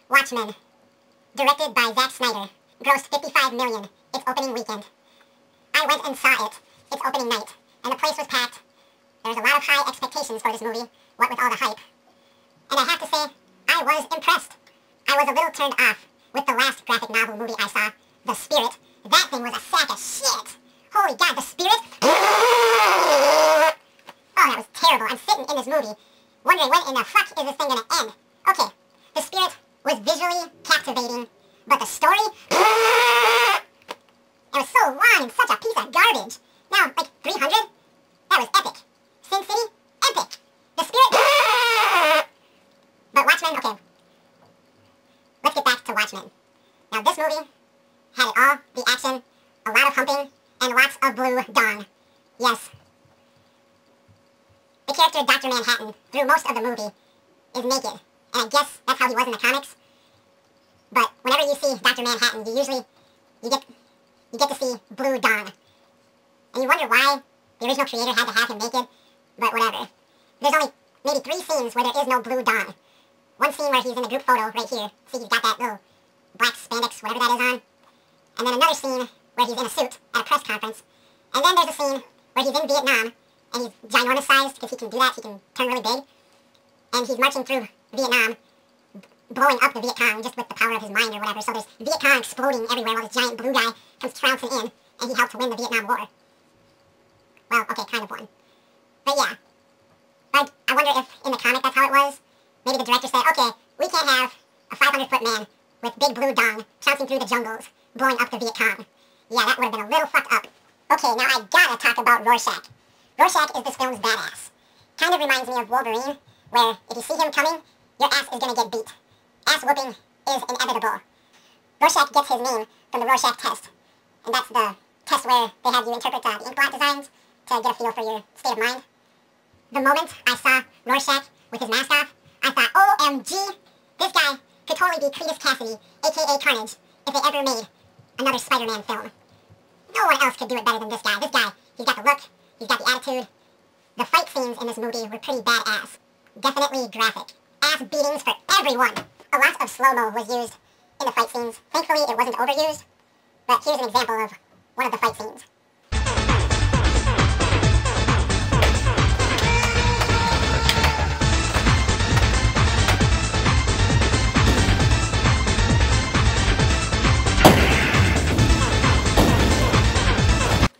Watchmen, directed by Zack Snyder, grossed $55 million its opening weekend. I went and saw it its opening night, and the place was packed. There was a lot of high expectations for this movie, what with all the hype. And I have to say, I was impressed. I was a little turned off with the last graphic novel movie I saw, The Spirit. That thing was a sack of shit. Holy God, The Spirit? Oh, that was terrible. I'm sitting in this movie, wondering when in the fuck is this thing gonna end? Okay, The Spirit was visually captivating, but the story? It was so long and such a piece of garbage. Now, like 300? That was epic. Sin City? Epic. The Spirit? But Watchmen, okay. Let's get back to Watchmen. Now, this movie had it all, the action, a lot of humping, and lots of blue dong. Yes. The character Dr. Manhattan, through most of the movie, is naked. And I guess that's how he was in the comics. But whenever you see Dr. Manhattan, you get to see blue dong. And you wonder why the original creator had to have him naked, but whatever. There's only maybe 3 scenes where there is no blue dong. One scene where he's in the group photo right here. See, he's got that little black spandex, whatever that is on. And then another scene where he's in a suit at a press conference. And then there's a scene where he's in Vietnam, and he's ginormous sized because he can do that, he can turn really big. And he's marching through Vietnam, blowing up the Viet Cong just with the power of his mind or whatever. So there's Viet Cong exploding everywhere while this giant blue guy comes trouncing in, and he helped to win the Vietnam War. Well, okay, kind of won. But yeah. I wonder if in the comic that's how it was. Maybe the director said, okay, we can't have a 500-foot man with big blue dong trouncing through the jungles, blowing up the Viet Cong. Yeah, that would have been a little fucked up. Okay, now I gotta talk about Rorschach. Rorschach is this film's badass. Kind of reminds me of Wolverine, where if you see him coming, your ass is gonna get beat. Ass whooping is inevitable. Rorschach gets his name from the Rorschach test. And that's the test where they have you interpret the inkblot designs to get a feel for your state of mind. The moment I saw Rorschach with his mask off, I thought, OMG, this guy could totally be Cletus Cassidy, aka Carnage, if they ever made another Spider-Man film. No one else could do it better than this guy. This guy, he's got the look, he's got the attitude. The fight scenes in this movie were pretty badass. Definitely graphic. Ass beatings for everyone. A lot of slow-mo was used in the fight scenes. Thankfully, it wasn't overused. But here's an example of one of the fight scenes.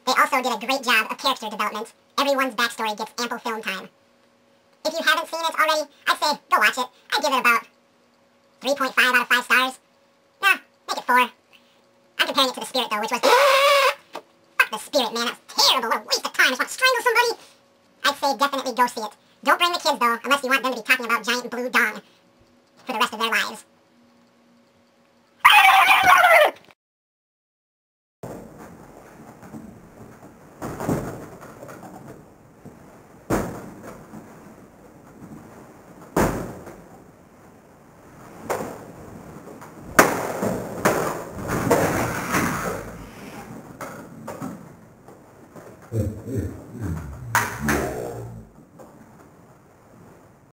They also did a great job of character development. Everyone's backstory gets ample film time. If you haven't seen it already, I'd say go watch it. I'd give it about 3.5 out of 5 stars. Nah, make it 4. I'm comparing it to The Spirit, though, which was... Fuck The Spirit, man. That was terrible. What a waste of time. I just want to strangle somebody. I'd say definitely go see it. Don't bring the kids, though, unless you want them to be talking about giant blue dong for the rest of their lives.